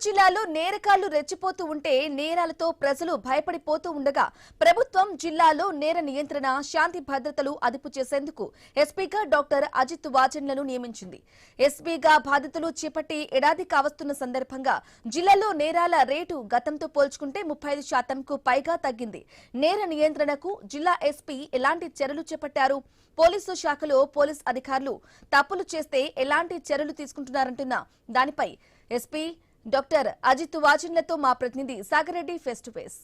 జిల్లాలో నేరకాళ్లు రెచ్చిపోతూ ఉంటే నేరాలతో ప్రజలు భయపడిపోతూ ఉండగా ప్రభుత్వం జిల్లాలో నేర నియంత్రణ శాంతి భద్రతలు అదుపు చేసేందుకు ఎస్పీగా డాక్టర్ అజిత్ వాజన్లను నియమించింది. ఎస్పీగా బాధ్యతలు చేపట్టి ఏడాది కావస్తున్న సందర్భంగా జిల్లాలో నేరాల రేటు గతంతో పోల్చుకుంటే 35% పైగా తగ్గింది. నేర నియంత్రణకు జిల్లా ఎస్పీ ఎలాంటి చర్యలు చేపట్టారు? పోలీసు శాఖలో పోలీస్ అధికారులు తప్పులు చేస్తే ఎలాంటి చర్యలు తీసుకుంటున్నారంటున్న దానిపై ఎస్పీ డాక్టర్ అజిత్ వాజన్లతో మా ప్రతినిధి Sagar Reddy face to face.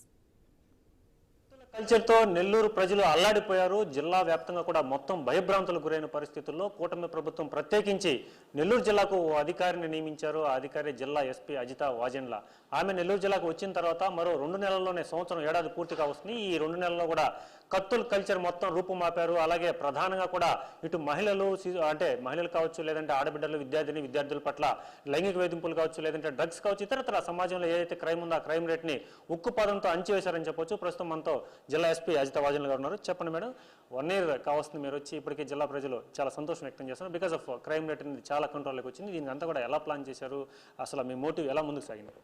కల్చర్తో నెల్లూరు ప్రజలు అల్లాడిపోయారు. జిల్లా వ్యాప్తంగా కూడా మొత్తం భయభ్రాంతులకు గురైన పరిస్థితుల్లో కూటమి ప్రభుత్వం ప్రత్యేకించి నెల్లూరు జిల్లాకు ఓ అధికారిని నియమించారు. ఆ అధికారి జిల్లా ఎస్పీ అజిత వాజన్ల. ఆమె నెల్లూరు జిల్లాకు వచ్చిన తర్వాత మరో 2 నెలల్లోనే సంవత్సరం ఏడాది పూర్తిగా వస్తుంది. ఈ 2 నెలల్లో కూడా కత్తుల్ కల్చర్ మొత్తం రూపుమాపారు. అలాగే ప్రధానంగా కూడా ఇటు మహిళలు అంటే మహిళలు కావచ్చు, లేదంటే ఆడబిడ్డలు, విద్యార్థుల పట్ల లైంగిక వేధింపులు కావచ్చు, లేదంటే డ్రగ్స్ కావచ్చు, ఇతరత్ర సమాజంలో ఏదైతే క్రైమ్ ఉందో ఆ క్రైమ్ రేట్ని ఉక్కుపాదంతో అణచివేశారని చెప్పొచ్చు. ప్రస్తుతం మనతో జిల్లా ఎస్పీ అజిత వాజన్ల గారు ఉన్నారు. చెప్పండి మేడం, 1 ఇయర్ కావస్తుంది మీరు వచ్చి. ఇప్పటికే జిల్లా ప్రజలు చాలా సంతోషం వ్యక్తం చేస్తున్నారు. బికాస్ ఆఫ్ క్రైమ్ రేట్ అనేది చాలా కంట్రోల్లోకి వచ్చింది. దీని అంతా కూడా ఎలా ప్లాన్ చేశారు, అసలు మీ మోటివ్ ఎలా ముందుకు సాగింది?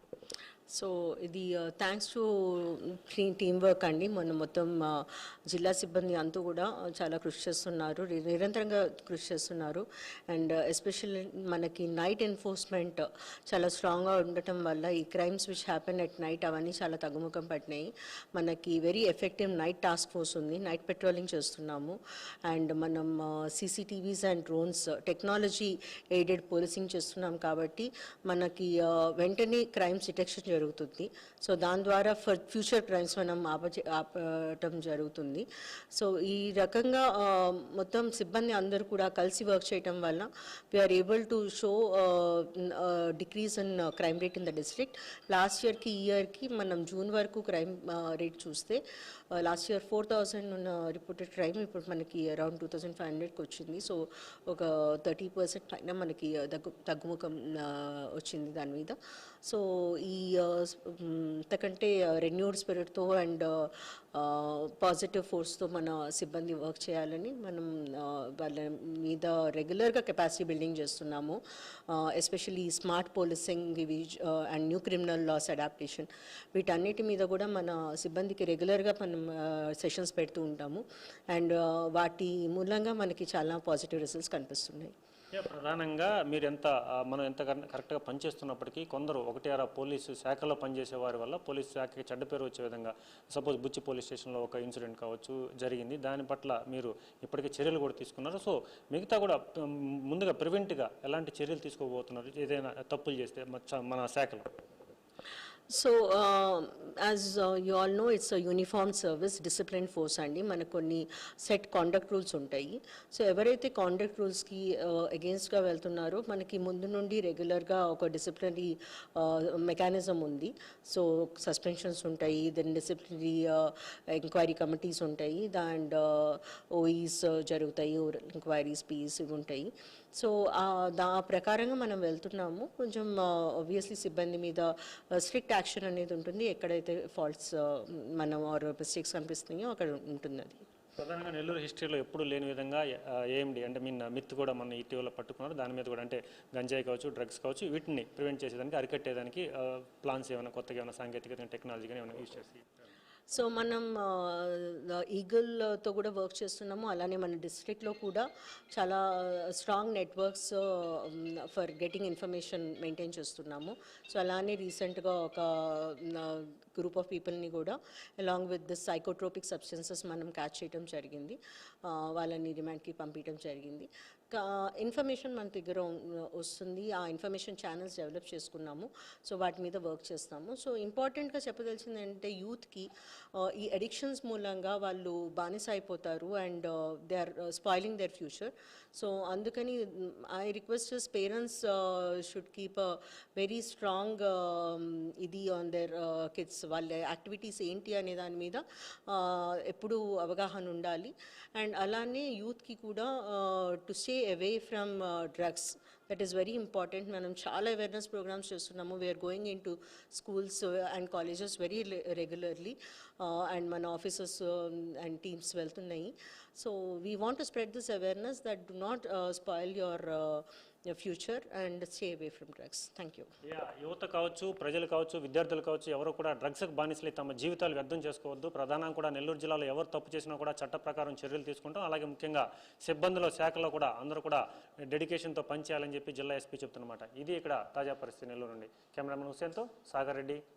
సో ఇది థ్యాంక్స్ టు టీమ్ వర్క్ అండి. మొత్తం జిల్లా సిబ్బంది అంతా కూడా చాలా కృషి చేస్తున్నారు, నిరంతరంగా కృషి చేస్తున్నారు. అండ్ ఎస్పెషల్లీ మనకి నైట్ ఎన్ఫోర్స్మెంట్ చాలా స్ట్రాంగ్గా ఉండటం వల్ల ఈ crimes which happen at night అవన్నీ చాలా తగ్గుముఖం పట్టినాయి. మనకి very effective night task force ఉంది, నైట్ పెట్రోలింగ్ చేస్తున్నాము. అండ్ మనం CCTVs and drones technology aided policing చేస్తున్నాం కాబట్టి మనకి వెంటనే క్రైమ్స్ డిటెక్షన్ జరుగుతుంది. సో దాని ద్వారా ఫ్యూచర్ క్రైమ్స్ మనం ఆపటం జరుగుతుంది. సో ఈ రకంగా మొత్తం సిబ్బంది అందరూ కూడా కలిసి వర్క్ చేయటం వల్ల we're able to show decrease in crime rate in the district. Last ఇయర్కి ఈ ఇయర్కి మనం జూన్ వరకు క్రైమ్ రేట్ చూస్తే లాస్ట్ ఇయర్ 4,000 ఉన్న రిపోర్టెడ్ క్రైమ్ ఇప్పుడు మనకి అరౌండ్ 2,500కి వచ్చింది. సో ఒక 30% పైన మనకి తగ్గుముఖం వచ్చింది దాని మీద. సో ఈ అంతకంటే రెన్యూడ్ స్పిరిట్తో అండ్ పాజిటివ్ ఫోర్స్తో మన సిబ్బంది వర్క్ చేయాలని మనం వాళ్ళ మీద రెగ్యులర్గా కెపాసిటీ బిల్డింగ్ చేస్తున్నాము. ఎస్పెషల్లీ స్మార్ట్ పోలీసింగ్ ఇవి and new criminal laws adaptation వీటన్నిటి మీద కూడా మన సిబ్బందికి రెగ్యులర్గా మనం సెషన్స్ పెడుతూ ఉంటాము. అండ్ వాటి మూలంగా మనకి చాలా పాజిటివ్ రిజల్ట్స్ కనిపిస్తున్నాయి. ప్రధానంగా మనం ఎంత కరెక్ట్గా పనిచేస్తున్నప్పటికీ కొందరు పోలీసు శాఖలో పనిచేసే వారి వల్ల పోలీసు శాఖకి చెడ్డ పేరు వచ్చే విధంగా సపోజ్ బుచ్చి పోలీస్ స్టేషన్లో ఒక ఇన్సిడెంట్ కావచ్చు జరిగింది. దాని పట్ల మీరు ఇప్పటికే చర్యలు కూడా తీసుకున్నారు. సో మిగతా కూడా ముందుగా ప్రివెంట్గా ఎలాంటి చర్యలు తీసుకోబోతున్నారు ఏదైనా తప్పులు చేస్తే మన శాఖలో? So as you all know it's uniform service discipline force అండి. మనకు కొన్ని సెట్ కాండక్ట్ రూల్స్ ఉంటాయి. సో ఎవరైతే కాండక్ట్ రూల్స్కి అగేన్స్ట్గా వెళ్తున్నారో మనకి ముందు నుండి రెగ్యులర్గా ఒక డిసిప్లినరీ మెకానిజం ఉంది. సో సస్పెన్షన్స్ ఉంటాయి, దెన్ డిసిప్లినరీ ఎంక్వైరీ కమిటీస్ ఉంటాయి, అండ్ ఓఈస్ జరుగుతాయి, ఎంక్వైరీస్ పీస్ ఇవి ఉంటాయి. సో దా ప్రకారంగా మనం వెళ్తున్నాము. కొంచెం ఆబ్వియస్లీ సిబ్బంది మీద స్ట్రిక్ట్ యాక్షన్ అనేది ఉంటుంది. ఎక్కడైతే ఫాల్ట్స్ మనం ఆర్ మిస్టేక్స్ కనిపిస్తున్నాయో అక్కడ ఉంటుంది. అది ప్రధానంగా నెల్లూరు హిస్టరీలో ఎప్పుడు లేని విధంగా ఏఎండి అంటే మిత్ కూడా మన ఇటీవల పట్టుకున్నారు. దాని మీద కూడా అంటే గంజాయి కావచ్చు, డ్రగ్స్ కావచ్చు, వీటిని ప్రివెంట్ చేసేదానికి, అరికట్టేదానికి ప్లాన్స్ ఏమైనా కొత్తగా ఏమైనా సాంకేతికత టెక్నాలజీ కానీ ఏమైనా యూజ్ చేసి? సో మనం ఈగల్తో కూడా వర్క్ చేస్తున్నాము. అలానే మన డిస్ట్రిక్ట్లో కూడా చాలా strong networks for getting information maintain చేస్తున్నాము. సో అలానే రీసెంట్గా ఒక గ్రూప్ ఆఫ్ పీపుల్ని కూడా along with this psychotropic substances మనం క్యాచ్ చేయడం జరిగింది. వాళ్ళని రిమాండ్కి పంపించడం జరిగింది. ఇన్ఫర్మేషన్ మన దగ్గర వస్తుంది. ఆ ఇన్ఫర్మేషన్ ఛానల్స్ డెవలప్ చేసుకున్నాము. సో వాటి మీద వర్క్ చేస్తాము. సో ఇంపార్టెంట్గా చెప్పదలిచింది ఏంటంటే యూత్కి ఈ అడిక్షన్స్ మూలంగా వాళ్ళు బానిస అయిపోతారు and they are spoiling their future. So అందుకని I request parents should keep a very strong ఇది ఆన్ దేర్ కిడ్స్. వాళ్ళ యాక్టివిటీస్ ఏంటి అనే దాని మీద ఎప్పుడు అవగాహన ఉండాలి. అండ్ అలానే యూత్కి కూడా to stay away from drugs. That is very important. మనం చాలా అవేర్నెస్ ప్రోగ్రామ్స్ చేస్తున్నాము. We're going in to schools and colleges very regularly and మన ఆఫీసర్స్ అండ్ టీమ్స్ వెళ్తున్నాయి. So we want to spread this awareness that do not spoil your future and stay away from drugs. Thank you. యువత కావచ్చు, ప్రజలు కావచ్చు, విద్యార్థులు కావచ్చు, ఎవరు కూడా డ్రగ్స్కి బానిసలై తమ జీవితాలు వ్యర్థం చేసుకోవద్దు. ప్రధానంగా కూడా నెల్లూరు జిల్లాలో ఎవరు తప్పు చేసినా కూడా చట్ట ప్రకారం చర్యలు తీసుకుంటాం. అలాగే ముఖ్యంగా సిబ్బందుల శాఖలో కూడా అందరూ కూడా డెడికేషన్తో పనిచేయాలని చెప్పి జిల్లా ఎస్పీ చెప్తున్నమాట. ఇది ఇక్కడ తాజా పరిస్థితి నెల్లూరు నుండి. కెమెరామెన్ హుస్సేన్తో సాగర్ రెడ్డి,